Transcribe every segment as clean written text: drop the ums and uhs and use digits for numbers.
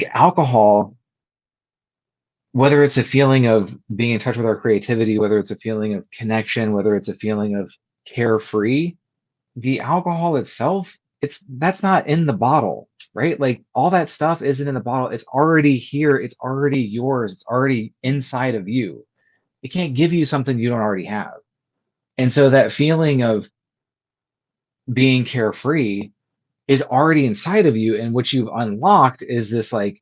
Alcohol, whether it's a feeling of being in touch with our creativity, whether it's a feeling of connection, whether it's a feeling of carefree, the alcohol itself, that's not in the bottle, right? Like all that stuff isn't in the bottle. It's already here. It's already yours. It's already inside of you. It can't give you something you don't already have. And so that feeling of being carefree is already inside of you. And what you've unlocked is this like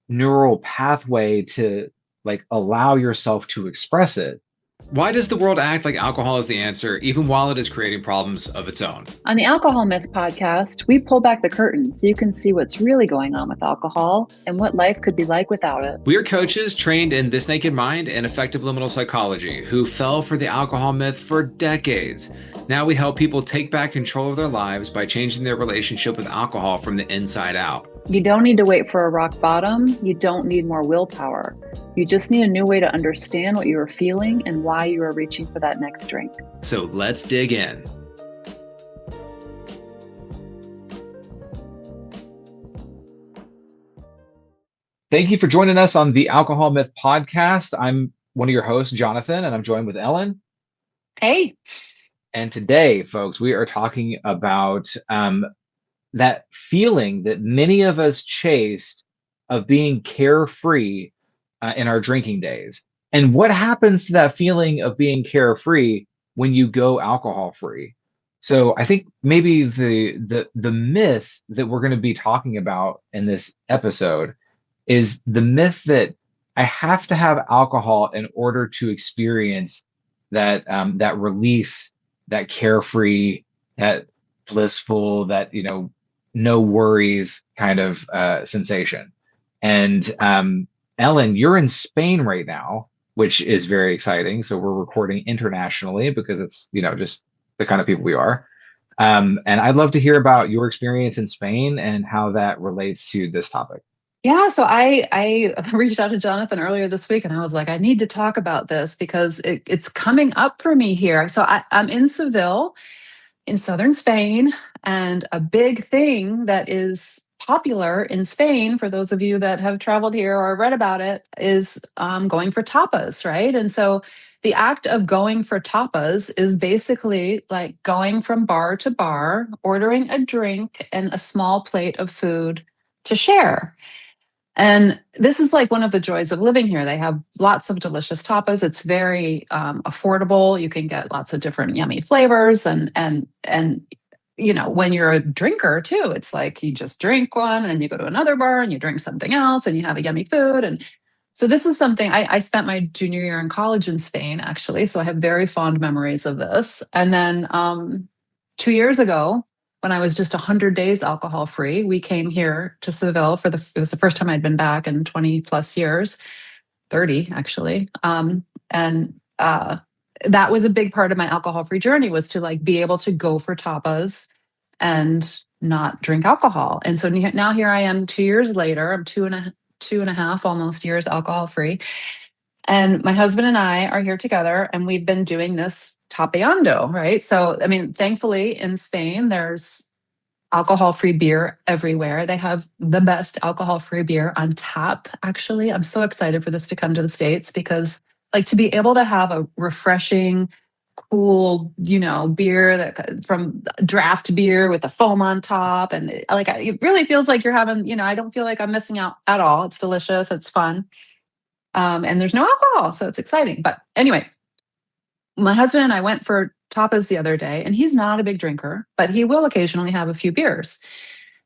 neural pathway to like allow yourself to express it. Why does the world act like alcohol is the answer, even while it is creating problems of its own? On the Alcohol Myth podcast, we pull back the curtain so you can see what's really going on with alcohol and what life could be like without it. We are coaches trained in This Naked Mind and effective liminal psychology who fell for the alcohol myth for decades. Now we help people take back control of their lives by changing their relationship with alcohol from the inside out. You don't need to wait for a rock bottom. You don't need more willpower. You just need a new way to understand what you are feeling and why you are reaching for that next drink. So let's dig in. Thank you for joining us on the Alcohol Myth podcast. I'm one of your hosts, Jonathan, and I'm joined with Ellen. Hey. And today, folks, we are talking about that feeling that many of us chased of being carefree in our drinking days. And what happens to that feeling of being carefree when you go alcohol free? So I think maybe the myth that we're going to be talking about in this episode is the myth that I have to have alcohol in order to experience that that release, that carefree, that blissful, that no worries kind of sensation. And Ellen, you're in Spain right now, which is very exciting. So we're recording internationally because it's just the kind of people we are. And I'd love to hear about your experience in Spain and how that relates to this topic. Yeah, so I reached out to Jonathan earlier this week and I was like, I need to talk about this because it's coming up for me here. So I'm in Seville, in southern Spain, and a big thing that is popular in Spain, for those of you that have traveled here or read about it, is going for tapas, right? And so the act of going for tapas is basically like going from bar to bar, ordering a drink and a small plate of food to share. And this is like one of the joys of living here. They have lots of delicious tapas. It's very affordable. You can get lots of different yummy flavors, and when you're a drinker too, it's like you just drink one, and you go to another bar, and you drink something else, and you have a yummy food. And so this is something I spent my junior year in college in Spain, actually. So I have very fond memories of this. And then 2 years ago, when I was just 100 days alcohol free, we came here to Seville it was the first time I'd been back in 20 plus years, 30 actually. And that was a big part of my alcohol free journey, was to like be able to go for tapas and not drink alcohol. And so now here I am 2 years later, I'm two and a half almost years alcohol free. And my husband and I are here together, and we've been doing this tapeando, right? So, I mean, thankfully in Spain, there's alcohol-free beer everywhere. They have the best alcohol-free beer on tap, actually. I'm so excited for this to come to the States because like to be able to have a refreshing, cool, beer that from draft beer with a foam on top. And it really feels like you're having, I don't feel like I'm missing out at all. It's delicious. It's fun. And there's no alcohol, so it's exciting. But anyway, my husband and I went for tapas the other day, and he's not a big drinker, but he will occasionally have a few beers.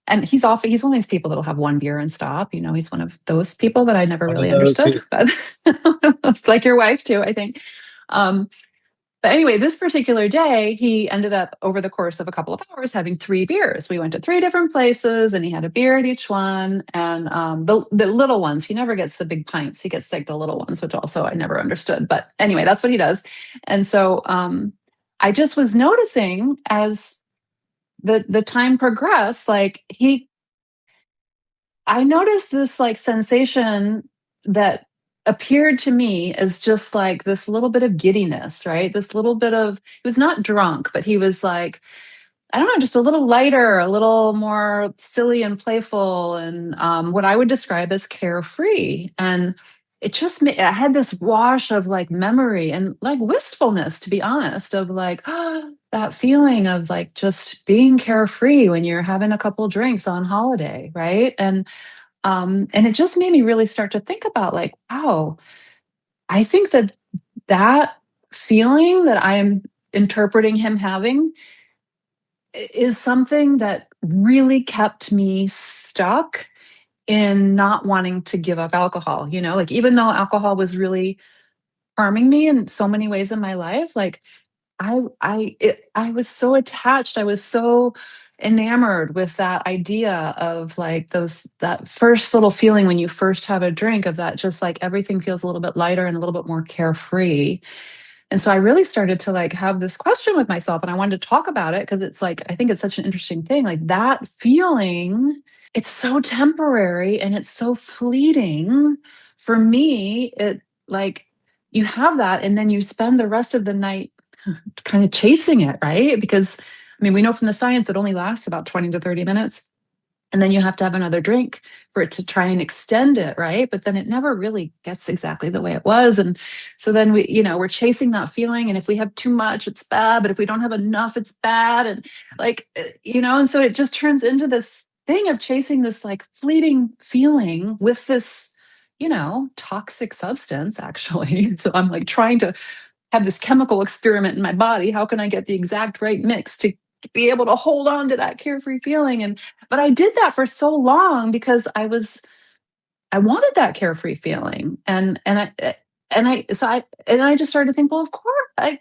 And he's one of these people that'll have one beer and stop. He's one of those people that I never really understood, but it's like your wife too, I think. But anyway, this particular day, he ended up over the course of a couple of hours having 3 beers. We went to 3 different places, and he had a beer at each one. And the little ones, he never gets the big pints. He gets like the little ones, which also I never understood. But anyway, that's what he does. And so I just was noticing as the time progressed, I noticed this like sensation that appeared to me as just like this little bit of giddiness, right? This little bit of, he was not drunk, but he was like I don't know, just a little lighter, a little more silly and playful, and what I would describe as carefree. And it just I had this wash of like memory and like wistfulness, to be honest, of like that feeling of like just being carefree when you're having a couple drinks on holiday, right? And it just made me really start to think about like, wow, I think that that feeling that I'm interpreting him having is something that really kept me stuck in not wanting to give up alcohol. Like even though alcohol was really harming me in so many ways in my life, like I was so attached. I was so enamored with that idea of like that first little feeling when you first have a drink, of that just like everything feels a little bit lighter and a little bit more carefree. And so I really started to like have this question with myself, and I wanted to talk about it because it's like I think it's such an interesting thing. Like that feeling, it's so temporary and it's so fleeting. For me, it like you have that and then you spend the rest of the night kind of chasing it, right? Because I mean, we know from the science it only lasts about 20 to 30 minutes. And then you have to have another drink for it to try and extend it, right? But then it never really gets exactly the way it was. And so then we're chasing that feeling. And if we have too much, it's bad. But if we don't have enough, it's bad. And like, and so it just turns into this thing of chasing this like fleeting feeling with this, toxic substance, actually. So I'm like trying to have this chemical experiment in my body. How can I get the exact right mix to be able to hold on to that carefree feeling? And but I did that for so long because I wanted that carefree feeling. And I just started to think, well, of course, I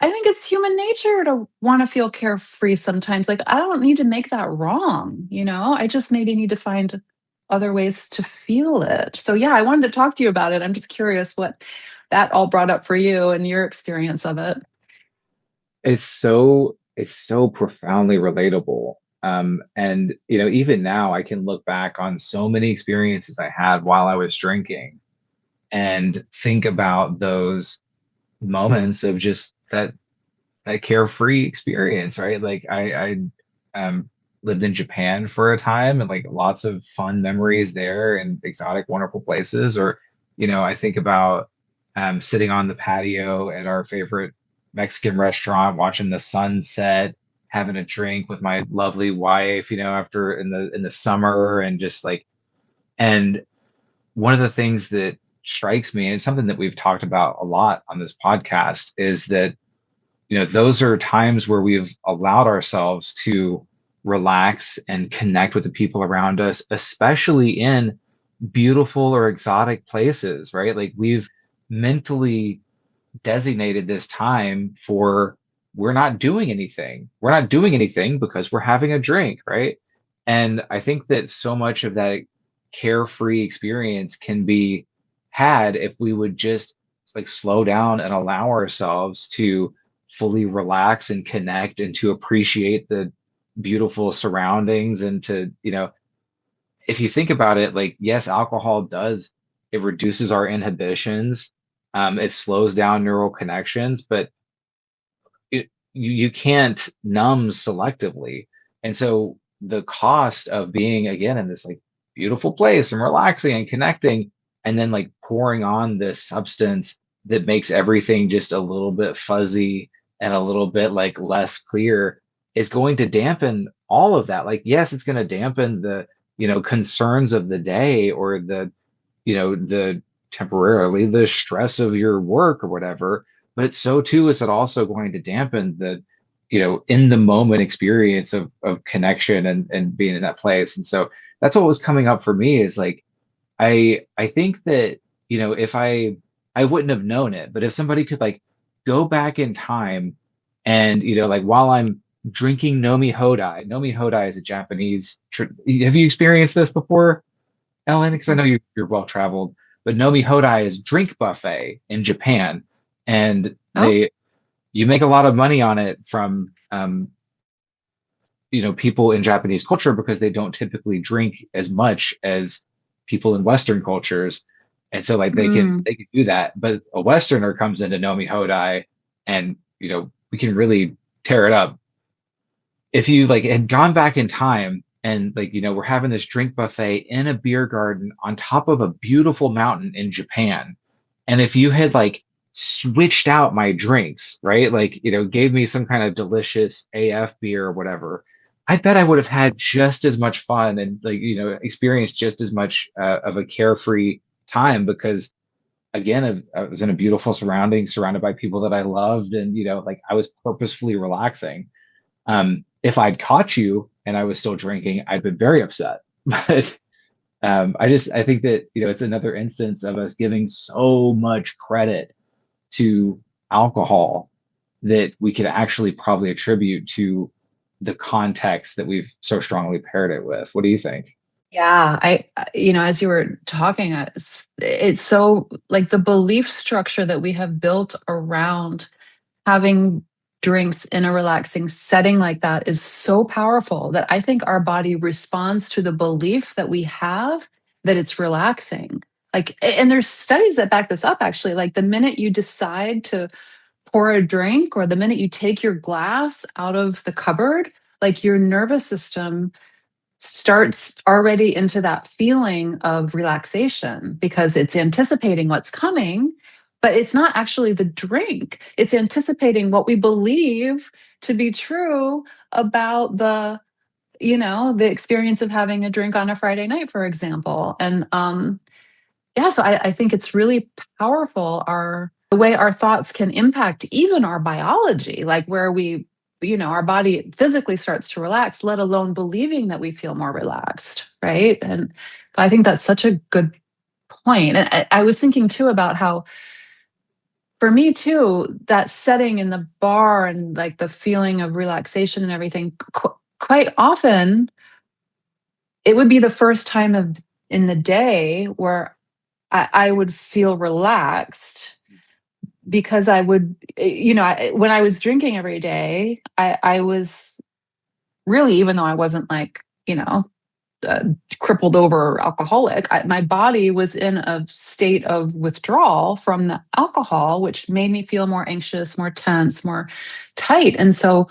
think it's human nature to want to feel carefree sometimes. Like I don't need to make that wrong, I just maybe need to find other ways to feel it. So yeah, I wanted to talk to you about it. I'm just curious what that all brought up for you and your experience of it. It's so profoundly relatable. And even now I can look back on so many experiences I had while I was drinking and think about those moments of just that carefree experience, right? Like I lived in Japan for a time, and like lots of fun memories there and exotic, wonderful places. Or, I think about sitting on the patio at our favorite Mexican restaurant, watching the sunset, having a drink with my lovely wife, after in the summer, and just like, and one of the things that strikes me, and something that we've talked about a lot on this podcast, is that those are times where we've allowed ourselves to relax and connect with the people around us, especially in beautiful or exotic places, right? Like we've mentally designated this time for, we're not doing anything. We're not doing anything because we're having a drink, right? And I think that so much of that carefree experience can be had if we would just like slow down and allow ourselves to fully relax and connect and to appreciate the beautiful surroundings, and to, if you think about it, like, yes, alcohol does, it reduces our inhibitions, it slows down neural connections, but you can't numb selectively. And so the cost of being again in this like beautiful place and relaxing and connecting, and then like pouring on this substance that makes everything just a little bit fuzzy and a little bit like less clear, is going to dampen all of that. Like, yes, it's going to dampen the, concerns of the day, or the temporarily the stress of your work or whatever. But so too is it also going to dampen the, in the moment experience of connection and being in that place. And so that's what was coming up for me, is like, I think that, if I wouldn't have known it, but if somebody could like go back in time and, like while I'm drinking Nomi Hodai is a Japanese, have you experienced this before, Ellen? Because I know you're well traveled, but Nomi Hodai is drink buffet in Japan, and Oh, you make a lot of money on it from people in Japanese culture, because they don't typically drink as much as people in Western cultures, and so like they can mm, they can do that. But a Westerner comes into Nomi Hodai, and we can really tear it up. if you like had gone back in time and like, we're having this drink buffet in a beer garden on top of a beautiful mountain in Japan, and if you had like switched out my drinks, right? Like, gave me some kind of delicious AF beer or whatever, I bet I would have had just as much fun and like, experienced just as much of a carefree time because again, I was in a beautiful surrounding, surrounded by people that I loved, and like I was purposefully relaxing. If I'd caught you and I was still drinking, I'd been very upset. But I think that it's another instance of us giving so much credit to alcohol that we could actually probably attribute to the context that we've so strongly paired it with. What do you think? Yeah, as you were talking, it's so like the belief structure that we have built around having drinks in a relaxing setting like that is so powerful that I think our body responds to the belief that we have that it's relaxing. Like, and there's studies that back this up actually. Like, the minute you decide to pour a drink or the minute you take your glass out of the cupboard, like your nervous system starts already into that feeling of relaxation because it's anticipating what's coming, but it's not actually the drink. It's anticipating what we believe to be true about the experience of having a drink on a Friday night, for example. And yeah, so I think it's really powerful the way our thoughts can impact even our biology, like where our body physically starts to relax, let alone believing that we feel more relaxed, right? And I think that's such a good point. And I was thinking too about how, for me too, that setting in the bar and like the feeling of relaxation and everything, quite often it would be the first time in the day where I would feel relaxed because I would, when I was drinking every day, I was really, even though I wasn't like, crippled over alcoholic, my body was in a state of withdrawal from the alcohol, which made me feel more anxious, more tense, more tight. And so,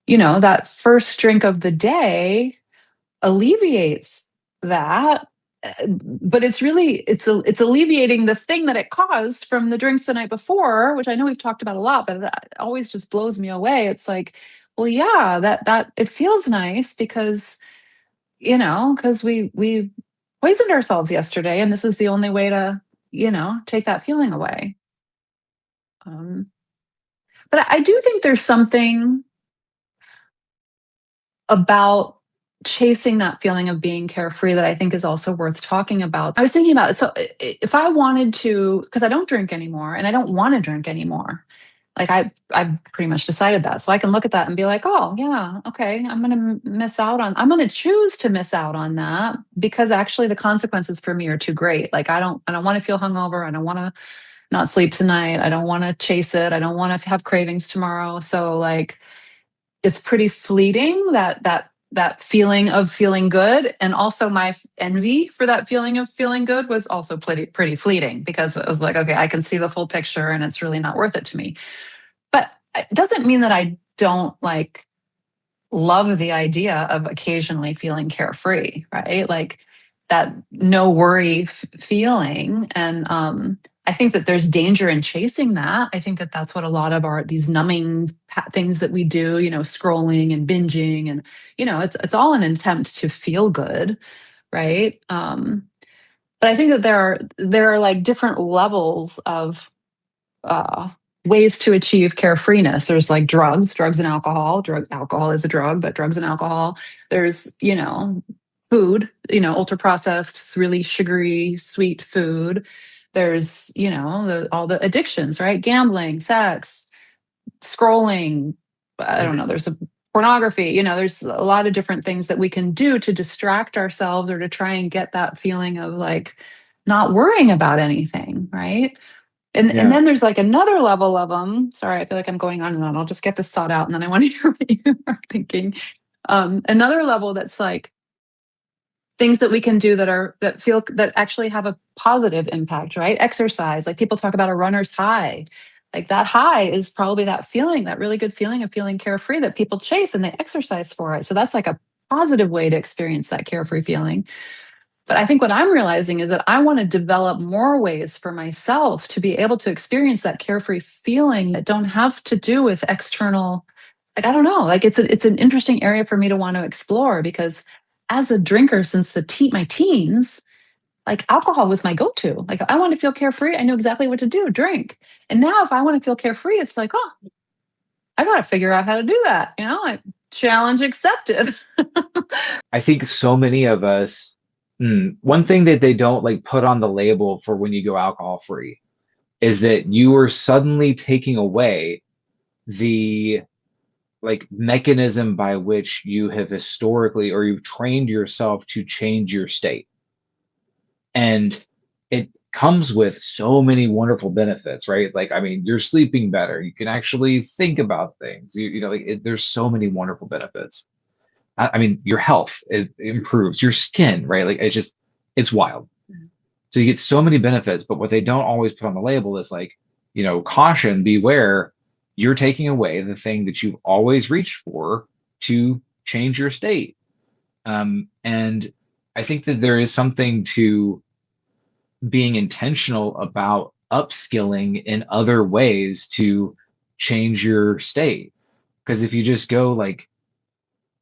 that first drink of the day alleviates that, but it's alleviating the thing that it caused from the drinks the night before, which I know we've talked about a lot, but that always just blows me away. It's like, well, yeah, that it feels nice because because we poisoned ourselves yesterday, and this is the only way to take that feeling away. um but I do think there's something about chasing that feeling of being carefree that I think is also worth talking about. I was thinking about, so if I wanted to, because I don't drink anymore and I don't want to drink anymore, like I've pretty much decided that. So I can look at that and be like, oh yeah, okay, I'm going to choose to miss out on that because actually the consequences for me are too great. Like I don't want to feel hungover. I don't want to not sleep tonight. I don't want to chase it. I don't want to have cravings tomorrow. So like it's pretty fleeting, that feeling of feeling good, and also my envy for that feeling of feeling good was also pretty fleeting because it was like, okay, I can see the full picture and it's really not worth it to me. But it doesn't mean that I don't like love the idea of occasionally feeling carefree, right? Like that no worry feeling. And I think that there's danger in chasing that. I think that that's what a lot of these numbing things that we do, scrolling and binging, and it's all an attempt to feel good, right? But I think that there are like different levels of uh, ways to achieve carefreeness. There's like drugs and alcohol. Alcohol is a drug, but drugs and alcohol. There's, food, ultra processed, really sugary, sweet food. There's, all the addictions, right? Gambling, sex, scrolling. I don't know. There's a pornography. There's a lot of different things that we can do to distract ourselves or to try and get that feeling of like not worrying about anything, right? And Yeah. then there's like another level of them. Sorry, I feel like I'm going on and on. I'll just get this thought out and then I want to hear what you are thinking. Another level that's like things that we can do that actually have a positive impact, right? Exercise, like people talk about a runner's high. Like that high is probably that feeling, that really good feeling of feeling carefree that people chase and they exercise for it. So that's like a positive way to experience that carefree feeling. But I think what I'm realizing is that I want to develop more ways for myself to be able to experience that carefree feeling that don't have to do with external, like, I don't know, like it's an interesting area for me to want to explore because as a drinker since my teens, like alcohol was my go-to. Like I want to feel carefree. I knew exactly what to do, drink. And now if I want to feel carefree, it's like, oh, I got to figure out how to do that. Like challenge accepted. I think so many of us, one thing that they don't like put on the label for when you go alcohol free is that you are suddenly taking away the like mechanism by which you have historically or you've trained yourself to change your state. And it comes with so many wonderful benefits, right? Like, I mean, you're sleeping better. You can actually think about things. There's so many wonderful benefits. I mean, your health, it improves your skin, right? Like, it's wild. So you get so many benefits, but what they don't always put on the label is like, caution, beware, you're taking away the thing that you've always reached for to change your state. And I think that there is something to being intentional about upskilling in other ways to change your state. Because if you just go like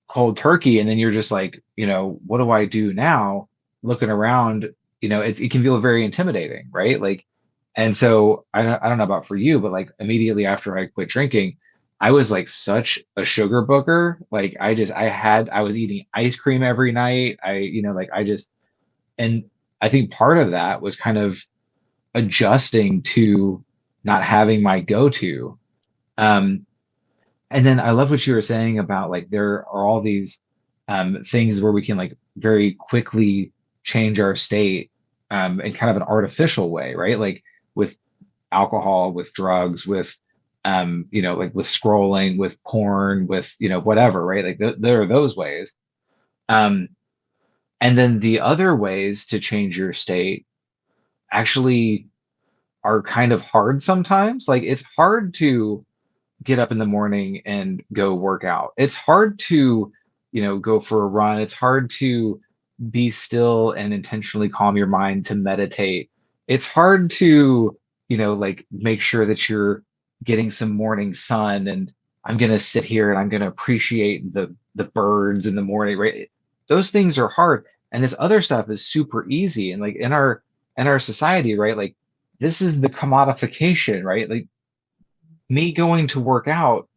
cold turkey and then you're just like, what do I do now? Looking around, it can feel very intimidating, right? Like, and so I don't know about for you, but like immediately after I quit drinking, I was like such a sugar booger. Like I was eating ice cream every night. And I think part of that was kind of adjusting to not having my go-to. Um, and then I love what you were saying about like there are all these things where we can like very quickly change our state in kind of an artificial way, right? Like with alcohol, with drugs, with like with scrolling, with porn, with whatever, right? Like there are those ways. Um, and then the other ways to change your state actually are kind of hard sometimes. Like it's hard to get up in the morning and go work out. It's hard to, go for a run. It's hard to be still and intentionally calm your mind to meditate. It's hard to, like make sure that you're getting some morning sun and I'm going to sit here and I'm going to appreciate the birds in the morning, right? Those things are hard. And this other stuff is super easy. And like in our society, right? Like this is the commodification, right? Like me going to work out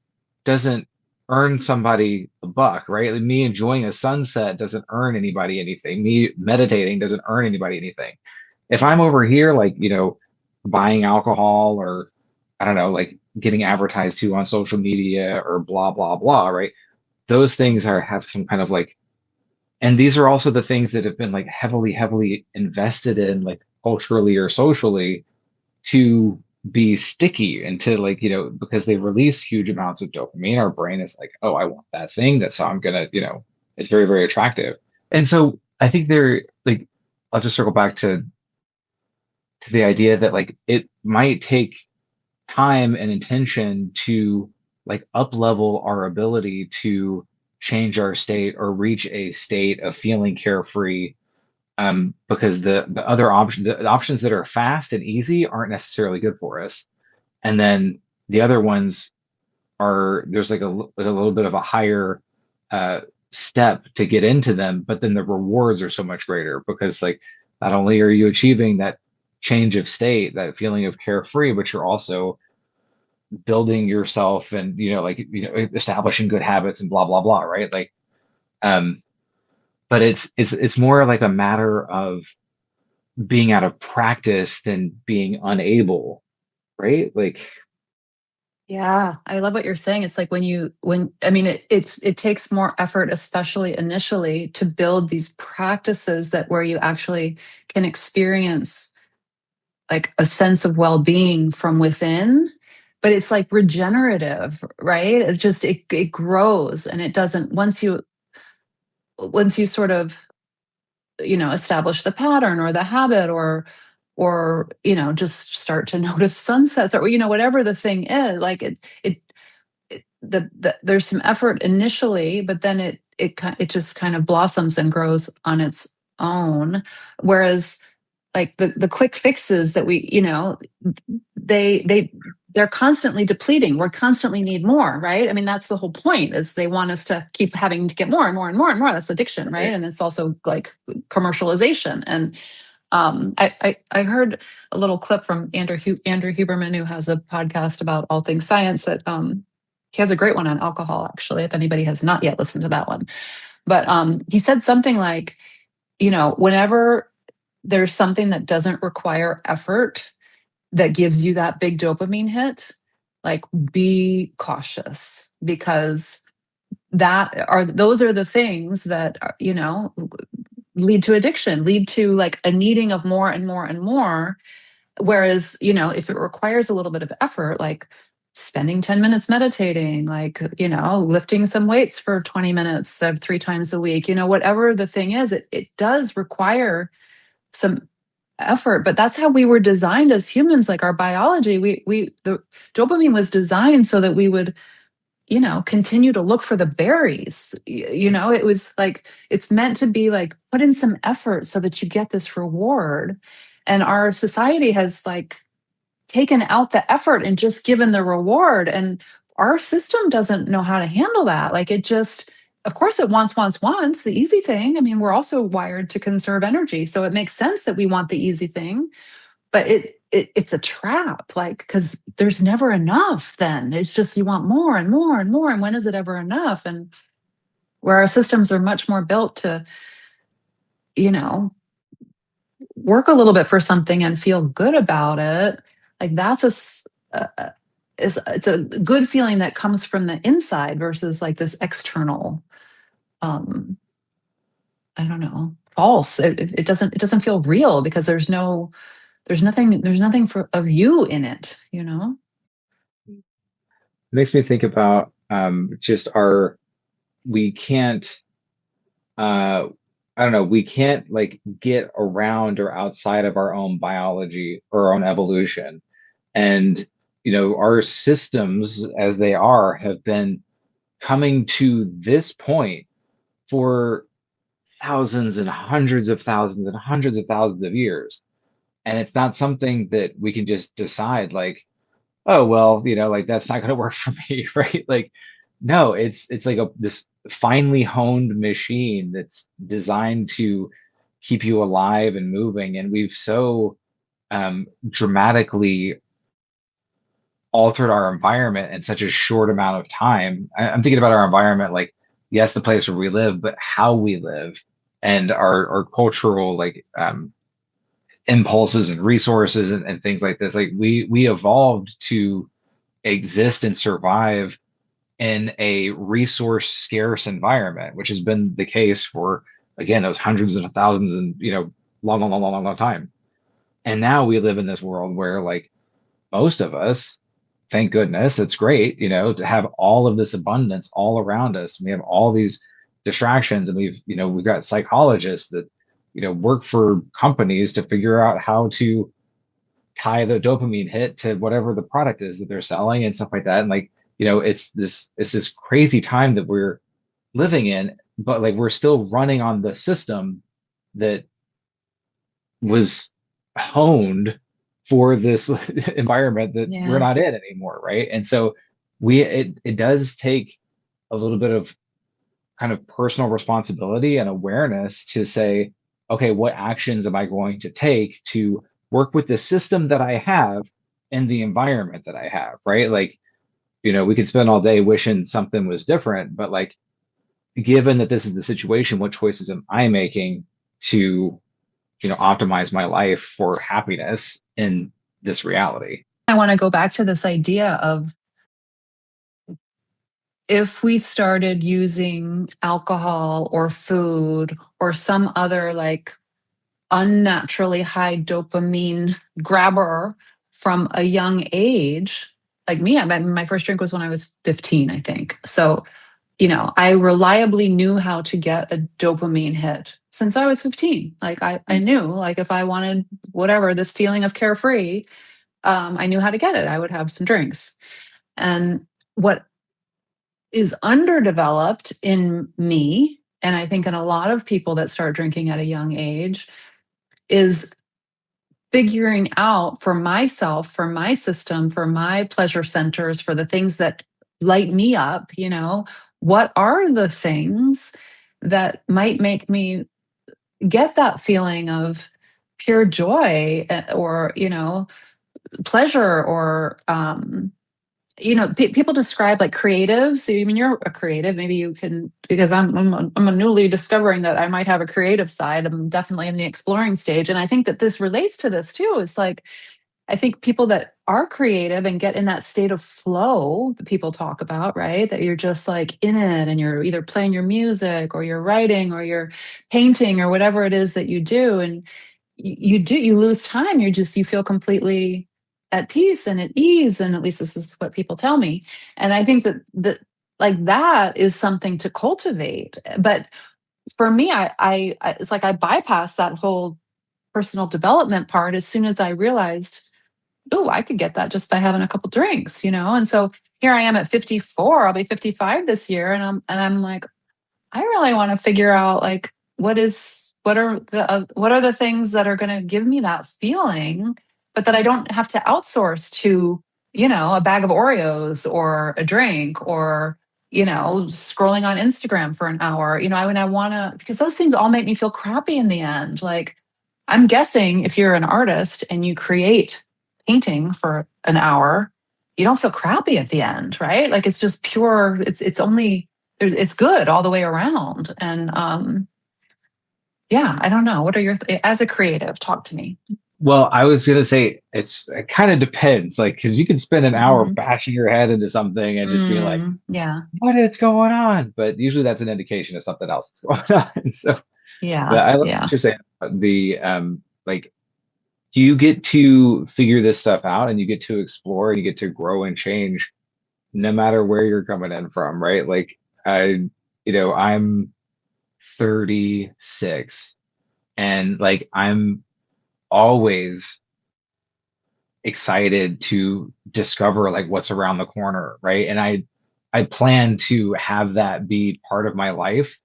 doesn't earn somebody a buck, right? Like me enjoying a sunset doesn't earn anybody anything. Me meditating doesn't earn anybody anything. If I'm over here, like, buying alcohol or I don't know, like getting advertised to on social media or blah, blah, blah, right? Those things have some kind of like, and these are also the things that have been like heavily, heavily invested in like culturally or socially to be sticky and to like, because they release huge amounts of dopamine. Our brain is like, oh, I want that thing. That's how I'm gonna, it's very, very attractive. And so I think they're like, I'll just circle back to the idea that like it might take time and intention to like up level our ability to change our state or reach a state of feeling carefree, because the other option the options that are fast and easy aren't necessarily good for us, and then the other ones are there's like a little bit of a higher uh, step to get into them, but then the rewards are so much greater because like not only are you achieving that change of state, that feeling of carefree, but you're also building yourself and establishing good habits and blah blah blah, right? Like um but it's more like a matter of being out of practice than being unable, right? Like, Yeah, I love what you're saying. It's like when I mean it takes more effort, especially initially, to build these practices that where you actually can experience like a sense of well-being from within. But it's like regenerative, right? It grows and it doesn't once you sort of establish the pattern or the habit or or, just start to notice sunsets, or, whatever the thing is. Like there's some effort initially, but then it just kind of blossoms and grows on its own. Whereas like the quick fixes that we, they're constantly depleting. We constantly need more, right? I mean, that's the whole point, is they want us to keep having to get more and more and more and more. That's addiction, right? And it's also like commercialization. And I heard a little clip from Andrew Huberman, who has a podcast about all things science, that he has a great one on alcohol, actually, if anybody has not yet listened to that one. But he said something like, whenever there's something that doesn't require effort that gives you that big dopamine hit, like, be cautious, because those are the things that lead to addiction, lead to like a needing of more and more and more. Whereas, if it requires a little bit of effort, like spending 10 minutes meditating, like, lifting some weights for 20 minutes 3 times a week, whatever the thing is, it does require some effort. But that's how we were designed as humans. Like, our biology, the dopamine was designed so that we would, continue to look for the berries. It was like, it's meant to be like, put in some effort so that you get this reward. And our society has like taken out the effort and just given the reward. And our system doesn't know how to handle that. Like, it just, of course, it wants the easy thing. I mean, we're also wired to conserve energy. So it makes sense that we want the easy thing, but it's a trap, like, because there's never enough. Then it's just, you want more and more and more. And when is it ever enough? And where our systems are much more built to, work a little bit for something and feel good about it, like, that's it's a good feeling that comes from the inside versus like this external, um I don't know, false. It doesn't feel real, because there's nothing of you in it. It makes me think about just we can't, uh, I don't know, we can't like get around or outside of our own biology or our own evolution. And, our systems as they have been coming to this point for thousands and hundreds of thousands and hundreds of thousands of years. And it's not something that we can just decide, like, oh, well, like, that's not going to work for me, right? Like, no, it's like this finely honed machine that's designed to keep you alive and moving. And we've so dramatically altered our environment in such a short amount of time. I'm thinking about our environment, like, yes, the place where we live, but how we live, and our cultural, like, impulses and resources, and things like this. Like, we evolved to exist and survive in a resource scarce environment, which has been the case for, again, those hundreds and thousands and, long time. And now we live in this world where, like, most of us, thank goodness, it's great, to have all of this abundance all around us. We have all these distractions, and we've got psychologists that, work for companies to figure out how to tie the dopamine hit to whatever the product is that they're selling and stuff like that. And, like, it's this crazy time that we're living in, but like, we're still running on the system that was honed for this environment that we're not in anymore, right? And so it does take a little bit of kind of personal responsibility and awareness to say, okay, what actions am I going to take to work with the system that I have and the environment that I have, right? Like, we could spend all day wishing something was different, but, like, given that this is the situation, what choices am I making to, optimize my life for happiness in this reality? I want to go back to this idea of, if we started using alcohol or food or some other like unnaturally high dopamine grabber from a young age, like me, my first drink was when I was 15, I think. So I reliably knew how to get a dopamine hit since I was 15. Like I knew, like if I wanted whatever, this feeling of carefree, I knew how to get it. I would have some drinks. And what is underdeveloped in me, and I think in a lot of people that start drinking at a young age, is figuring out for myself, for my system, for my pleasure centers, for the things that light me up, what are the things that might make me get that feeling of pure joy, or, pleasure, or, people describe like creatives. I mean, you're a creative. Maybe you can, because I'm a newly discovering that I might have a creative side. I'm definitely in the exploring stage, and I think that this relates to this too. It's like I think people that are creative and get in that state of flow that people talk about, right? That you're just like in it, and you're either playing your music or you're writing or you're painting or whatever it is that you do, and you lose time. You feel completely at peace and at ease, and at least this is what people tell me. And I think that like that is something to cultivate. But for me, it's like I bypassed that whole personal development part as soon as I realized, oh, I could get that just by having a couple drinks, And so here I am at 54. I'll be 55 this year, and I'm like, I really want to figure out like what are the things that are going to give me that feeling, but that I don't have to outsource to, a bag of Oreos or a drink, or scrolling on Instagram for an hour. When I want to, because those things all make me feel crappy in the end. Like, I'm guessing if you're an artist and you create painting for an hour, you don't feel crappy at the end, right? Like it's just pure. It's only it's good all the way around. And yeah, I don't know. What are as a creative? Talk to me. Well, I was gonna say it kind of depends, like because you can spend an hour Mhm. bashing your head into something and just be like, Yeah, "What is going on?" But usually that's an indication of something else that's going on. So, but yeah, I love yeah. what you're saying. The like you get to figure this stuff out, and you get to explore, and you get to grow and change, no matter where you're coming in from, right? Like I'm 36, and like I'm always excited to discover like what's around the corner, right? And I plan to have that be part of my life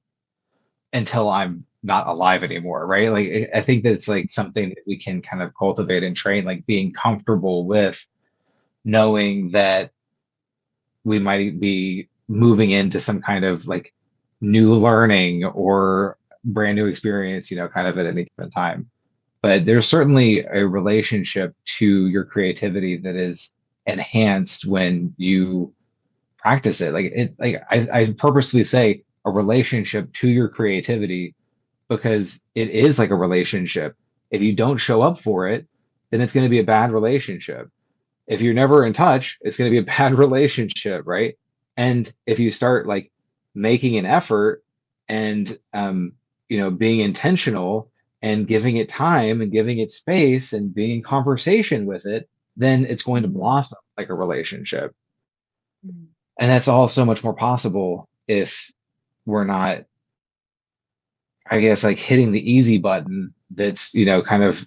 until I'm not alive anymore, right? Like I think that's like something that we can kind of cultivate and train, like being comfortable with knowing that we might be moving into some kind of like new learning or brand new experience, kind of at any given time. But there's certainly a relationship to your creativity that is enhanced when you practice it. I purposely say a relationship to your creativity because it is like a relationship. If you don't show up for it, then it's going to be a bad relationship. If you're never in touch, it's going to be a bad relationship, right? And if you start like making an effort and being intentional and giving it time and giving it space and being in conversation with it, then it's going to Mhm. blossom like a relationship. Mhm. And that's all so much more possible if we're not, I guess, like hitting the easy button that's, kind of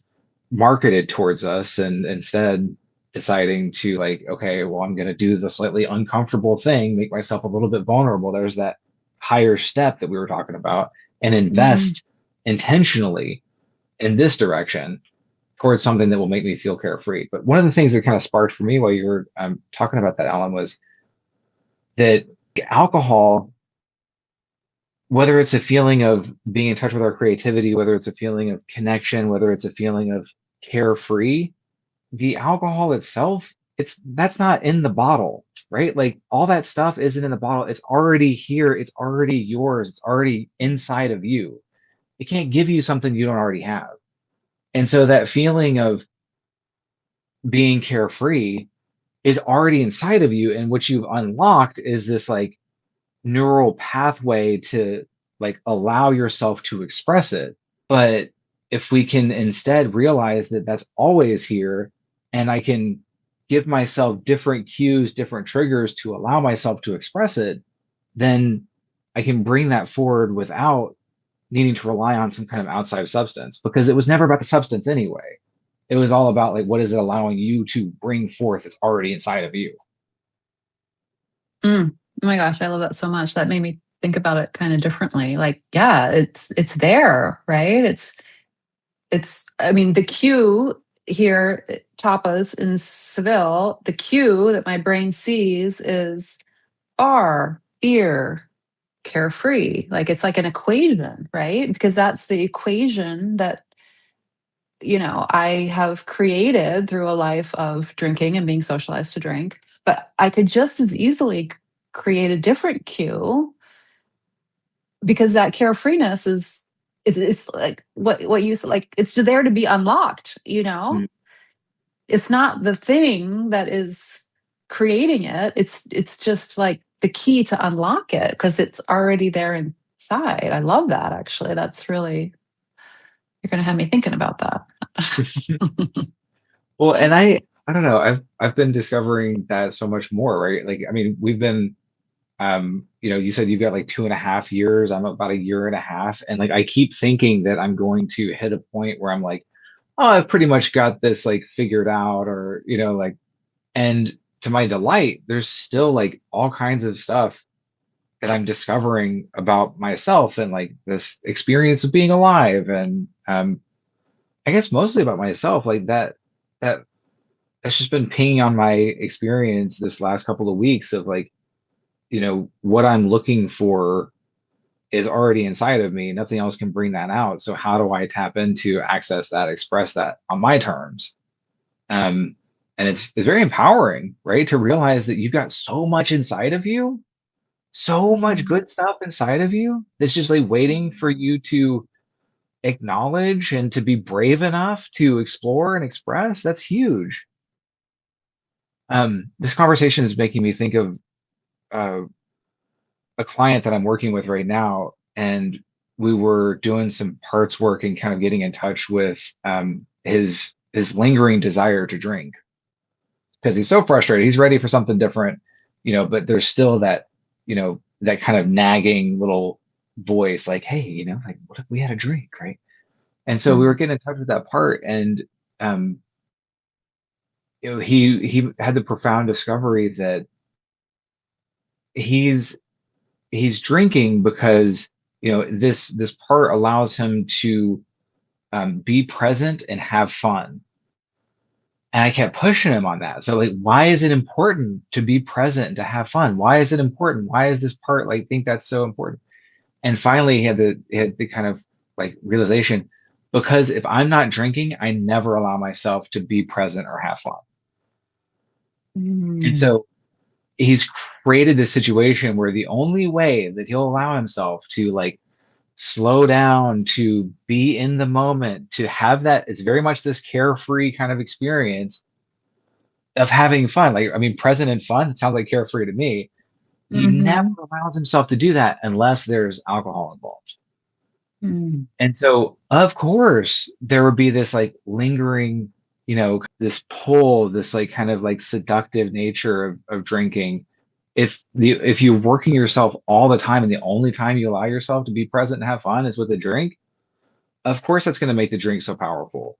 marketed towards us, and instead deciding to like, okay, well, I'm going to do the slightly uncomfortable thing, make myself a little bit vulnerable. There's that higher step that we were talking about, and Mhm. invest intentionally in this direction towards something that will make me feel carefree. But one of the things that kind of sparked for me while you were talking about that, Alan, was that alcohol, whether it's a feeling of being in touch with our creativity, whether it's a feeling of connection, whether it's a feeling of carefree, the alcohol itself, that's not in the bottle, right? Like all that stuff isn't in the bottle. It's already here. It's already yours. It's already inside of you. It can't give you something you don't already have. And so that feeling of being carefree is already inside of you. And what you've unlocked is this like neural pathway to like allow yourself to express it. But if we can instead realize that that's always here, and I can give myself different cues, different triggers to allow myself to express it, then I can bring that forward without needing to rely on some kind of outside substance, because it was never about the substance anyway. It was all about like, what is it allowing you to bring forth that's already inside of you? Mm. Oh my gosh, I love that so much. That made me think about it kind of differently. Like, yeah, it's there, right? It's I mean, the cue here, tapas in Seville, the cue that my brain sees is bar, beer, carefree. Like it's like an equation, right? Because that's the equation that I have created through a life of drinking and being socialized to drink. But I could just as easily create a different cue, because that carefreeness is it's like what you said, like it's there to be unlocked. Mm. It's not the thing that is creating it. It's just like the key to unlock it because it's already there inside. I love that, actually. That's really, you're going to have me thinking about that. Well, and I don't know. I've been discovering that so much more, right? Like, I mean, we've been, you said you've got like 2.5 years. I'm about a year and a half, and like I keep thinking that I'm going to hit a point where I'm like, oh, I've pretty much got this like figured out, or like, and to my delight, there's still like all kinds of stuff that I'm discovering about myself and like this experience of being alive, and I guess mostly about myself, like that that's just been pinging on my experience this last couple of weeks of like, what I'm looking for is already inside of me. Nothing else can bring that out. So how do I tap into, access that, express that on my terms? Um, and it's very empowering, right? To realize that you've got so much inside of you, so much good stuff inside of you that's just like waiting for you to acknowledge and to be brave enough to explore and express. That's huge. This conversation is making me think of uh, a client that I'm working with right now, and we were doing some parts work and kind of getting in touch with his lingering desire to drink, because he's so frustrated. He's ready for something different, but there's still that kind of nagging little voice, like, hey, like, what if we had a drink, right? And so we were getting in touch with that part, and um, he had the profound discovery that he's he's drinking because this part allows him to be present and have fun. And I kept pushing him on that. So like, why is it important to be present and to have fun? Why is it important? Why is this part like think that's so important? And finally he had the kind of like realization, because if I'm not drinking, I never allow myself to be present or have fun. And Mm. so he's created this situation where the only way that he'll allow himself to like slow down, to be in the moment, to have that, it's very much this carefree kind of experience of having fun. Like, I mean, present and fun, it sounds like carefree to me. He never Mhm. allows himself to do that unless there's alcohol involved. Mm. And so, of course, there would be this like lingering, this pull, this like kind of like seductive nature of drinking. If you're working yourself all the time and the only time you allow yourself to be present and have fun is with a drink, of course that's going to make the drink so powerful.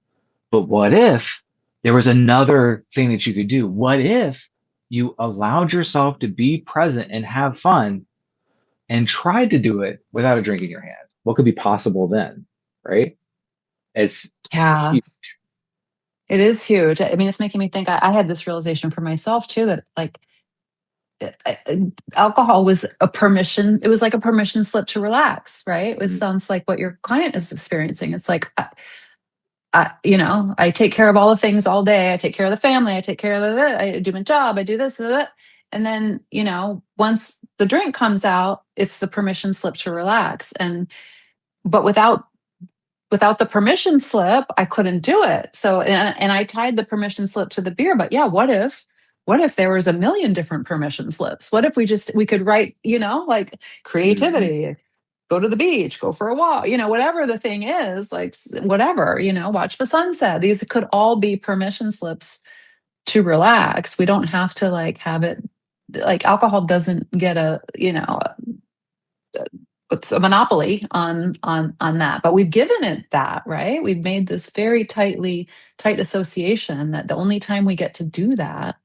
But what if there was another thing that you could do? What if you allowed yourself to be present and have fun and tried to do it without a drink in your hand? What could be possible then? Right? It's Yeah, huge. it is huge. I mean, it's making me think. I had this realization for myself too, that like alcohol was a permission. It was like a permission slip to relax, right? It Mm, sounds like what your client is experiencing. It's like, I take care of all the things all day. I take care of the family. I take care of I do my job. I do this, that. And then, once the drink comes out, it's the permission slip to relax. But without the permission slip, I couldn't do it. So, and I tied the permission slip to the beer. But yeah, what if there was a million different permission slips? What if we could write, like mm, creativity, go to the beach, go for a walk, whatever the thing is, like whatever, watch the sunset. These could all be permission slips to relax. We don't have to like have it, like alcohol doesn't get puts a monopoly on that. But we've given it that, right? We've made this very tight association that the only time we get to do that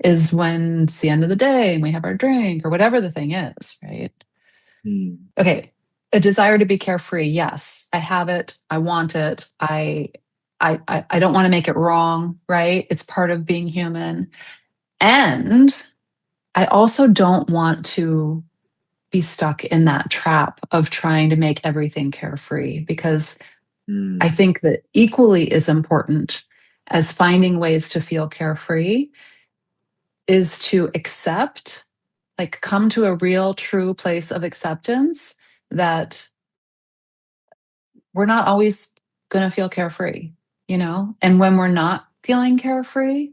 is when it's the end of the day and we have our drink or whatever the thing is, right? Mm. Okay. A desire to be carefree. Yes, I have it. I want it. I don't want to make it wrong, right? It's part of being human. And I also don't want to be stuck in that trap of trying to make everything carefree, because I Mm. think that equally as important as finding ways to feel carefree is to accept, like come to a real, true place of acceptance that we're not always going to feel carefree, you know? And when we're not feeling carefree,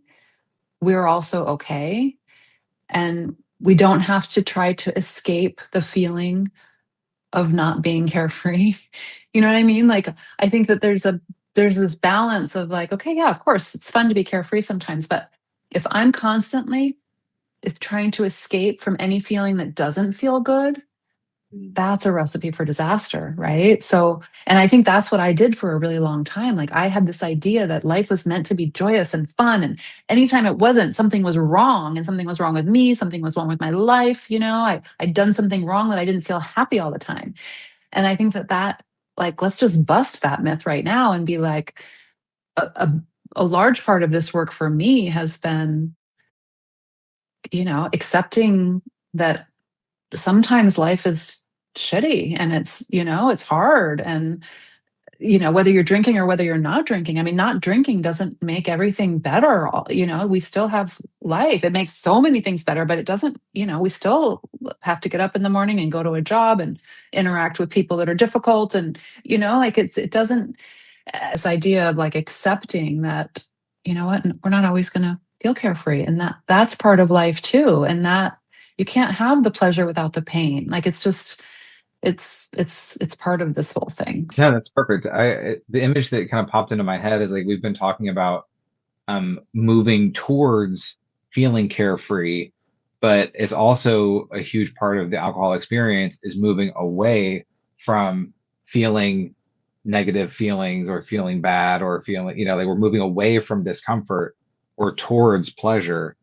we're also okay. And we don't have to try to escape the feeling of not being carefree. You know what I mean? Like, I think that there's this balance of like, okay, yeah, of course, it's fun to be carefree sometimes, but if I'm constantly is trying to escape from any feeling that doesn't feel good, Mm. that's a recipe for disaster, right? So, and I think that's what I did for a really long time. Like, I had this idea that life was meant to be joyous and fun. And anytime it wasn't, something was wrong, and something was wrong with me, something was wrong with my life. You know, I'd done something wrong that I didn't feel happy all the time. And I think that, like, let's just bust that myth right now and be like, a, a, a large part of this work for me has been, you know, accepting that sometimes life is shitty and it's, you know, it's hard. And, you know, whether you're drinking or whether you're not drinking, I mean, not drinking doesn't make everything better. You know, we still have life. It makes so many things better, but it doesn't, you know, we still have to get up in the morning and go to a job and interact with people that are difficult. And, you know, like it doesn't, this idea of like accepting that, you know what, we're not always going to feel carefree, and that's part of life too. And that you can't have the pleasure without the pain. Like, it's just, it's part of this whole thing. Yeah, that's perfect. The image that kind of popped into my head is like we've been talking about moving towards feeling carefree, but it's also a huge part of the alcohol experience is moving away from feeling negative feelings or feeling bad or feeling, you know, like we're moving away from discomfort or towards pleasure.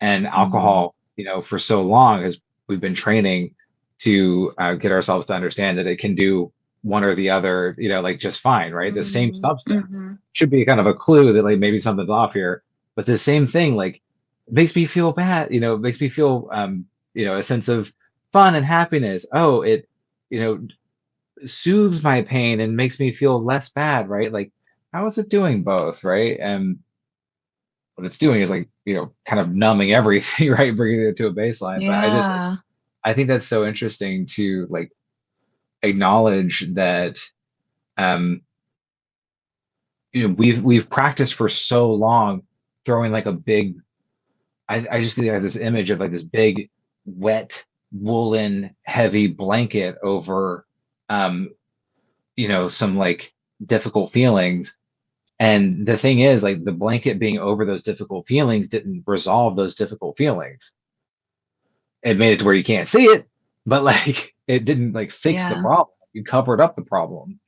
And Mhm. alcohol, you know, for so long as we've been training to get ourselves to understand that it can do one or the other, you know, like just fine, right? The same Mhm. substance Mhm. should be kind of a clue that like maybe something's off here. But the same thing, like makes me feel bad, you know, makes me feel you know, a sense of fun and happiness. Oh, it, you know, soothes my pain and makes me feel less bad, right? Like, how is it doing both, right? And what it's doing is like, you know, kind of numbing everything, right? Bringing it to a baseline. But Yeah. I think that's so interesting to like acknowledge that um you know we've practiced for so long throwing like a big I just think I have this image of like this big wet woolen heavy blanket over um you know some like difficult feelings. And the thing is like the blanket being over those difficult feelings didn't resolve those difficult feelings. It made it to where you can't see it, but like it didn't like fix the Yeah. problem. You covered up the problem.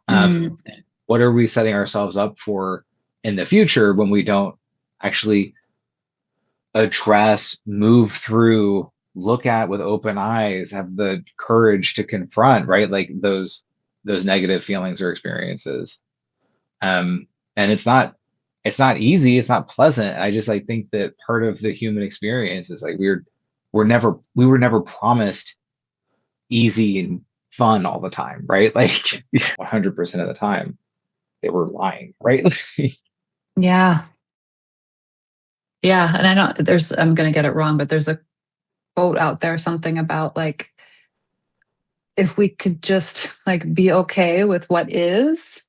Mm. Um, what are we setting ourselves up for in the future when we don't actually address, move through, look at with open eyes, have the courage to confront, right? Like those negative feelings or experiences. Um, and it's not easy, it's not pleasant. I just like think that part of the human experience is like we were never promised easy and fun all the time, right? Like 100% of the time they were lying, right? Yeah. Yeah. And I know I'm going to get it wrong, but there's a quote out there, something about like, if we could just like be okay with what is,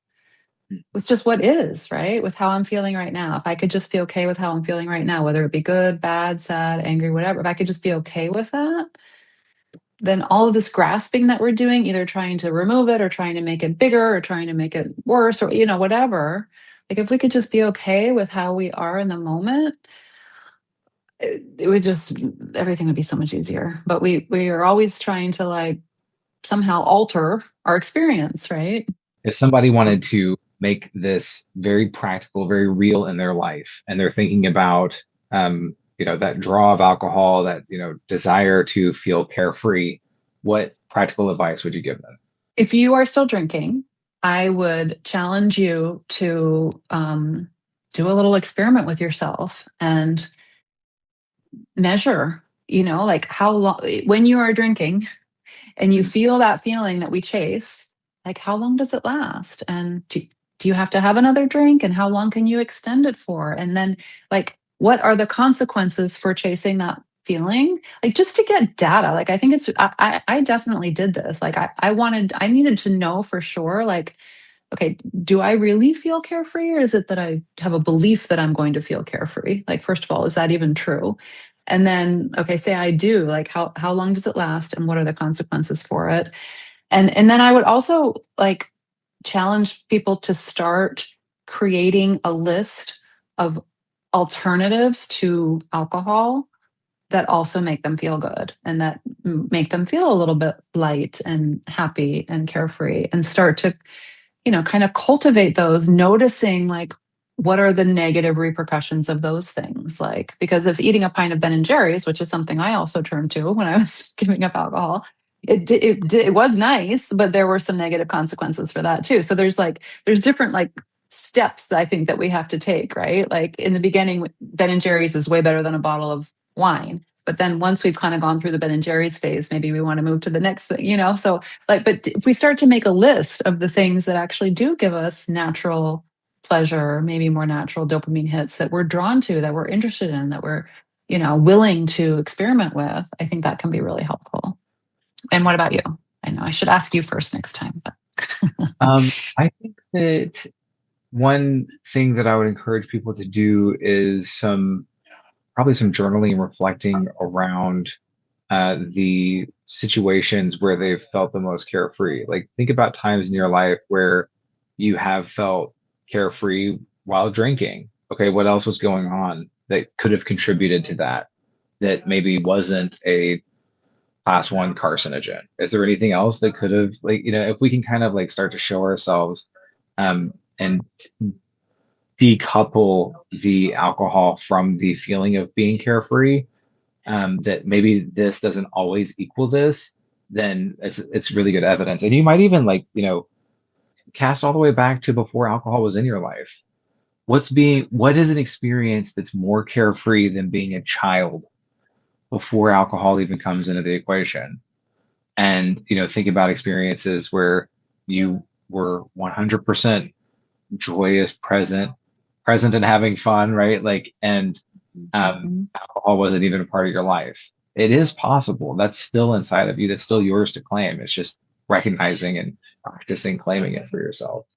with just what is, right? With how I'm feeling right now. If I could just be okay with how I'm feeling right now, whether it be good, bad, sad, angry, whatever, if I could just be okay with that, then all of this grasping that we're doing, either trying to remove it or trying to make it bigger or trying to make it worse or, you know, whatever, like if we could just be okay with how we are in the moment, it would just, everything would be so much easier. But we are always trying to like somehow alter our experience, right? If somebody wanted to make this very practical, very real in their life, and they're thinking about, that draw of alcohol, that, desire to feel carefree, what practical advice would you give them? If you are still drinking, I would challenge you to do a little experiment with yourself and measure, like how long, when you are drinking and you feel that feeling that we chase, like how long does it last? And do you have to have another drink? And how long can you extend it for? And then, like, what are the consequences for chasing that feeling? Like, just to get data. Like, I think I definitely did this. Like, I needed to know for sure, like, okay, do I really feel carefree, or is it that I have a belief that I'm going to feel carefree? Like, first of all, is that even true? And then, okay, say I do, like how long does it last and what are the consequences for it? And then I would also like challenge people to start creating a list of alternatives to alcohol that also make them feel good and that make them feel a little bit light and happy and carefree, and start to kind of cultivate those, noticing like what are the negative repercussions of those things. Like, because if eating a pint of Ben and Jerry's, which is something I also turned to when I was giving up alcohol, it was nice, but there were some negative consequences for that too. So there's different like steps that I think that we have to take, right? Like in the beginning, Ben and Jerry's is way better than a bottle of wine. But then once we've kind of gone through the Ben and Jerry's phase, maybe we want to move to the next thing. So like, but if we start to make a list of the things that actually do give us natural pleasure, maybe more natural dopamine hits that we're drawn to, that we're interested in, that we're, willing to experiment with, I think that can be really helpful. And what about you? I know I should ask you first next time. But I think that one thing that I would encourage people to do is probably some journaling and reflecting around the situations where they've felt the most carefree. Like, think about times in your life where you have felt carefree while drinking. Okay, what else was going on that could have contributed to that maybe wasn't a class 1 carcinogen? Is there anything else that could have, like, if we can kind of like start to show ourselves and decouple the alcohol from the feeling of being carefree, that maybe this doesn't always equal this, then it's really good evidence. And you might even cast all the way back to before alcohol was in your life. What is an experience that's more carefree than being a child before alcohol even comes into the equation? And think about experiences where you were 100% joyous, present and having fun, right? Like, and alcohol wasn't even a part of your life. It is possible. That's still inside of you. That's still yours to claim. It's just recognizing and practicing claiming it for yourself.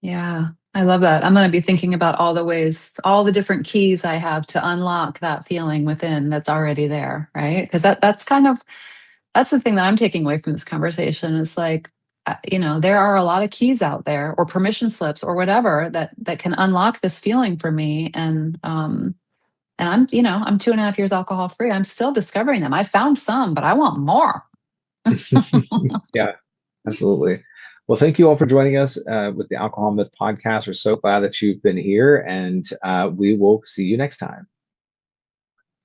Yeah, I love that. I'm going to be thinking about all the different keys I have to unlock that feeling within that's already there, right? Because that's the thing that I'm taking away from this conversation is like, there are a lot of keys out there, or permission slips, or whatever that can unlock this feeling for me. And I'm 2.5 years alcohol free. I'm still discovering them. I found some, but I want more. Yeah, absolutely. Well, thank you all for joining us with the Alcohol Myth podcast. We're so glad that you've been here, and we will see you next time.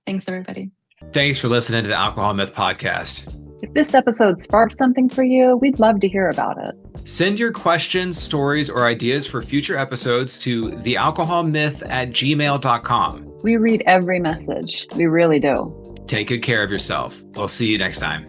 Thanks, everybody. Thanks for listening to the Alcohol Myth podcast. If this episode sparked something for you, we'd love to hear about it. Send your questions, stories, or ideas for future episodes to thealcoholmyth@gmail.com. We read every message. We really do. Take good care of yourself. We'll see you next time.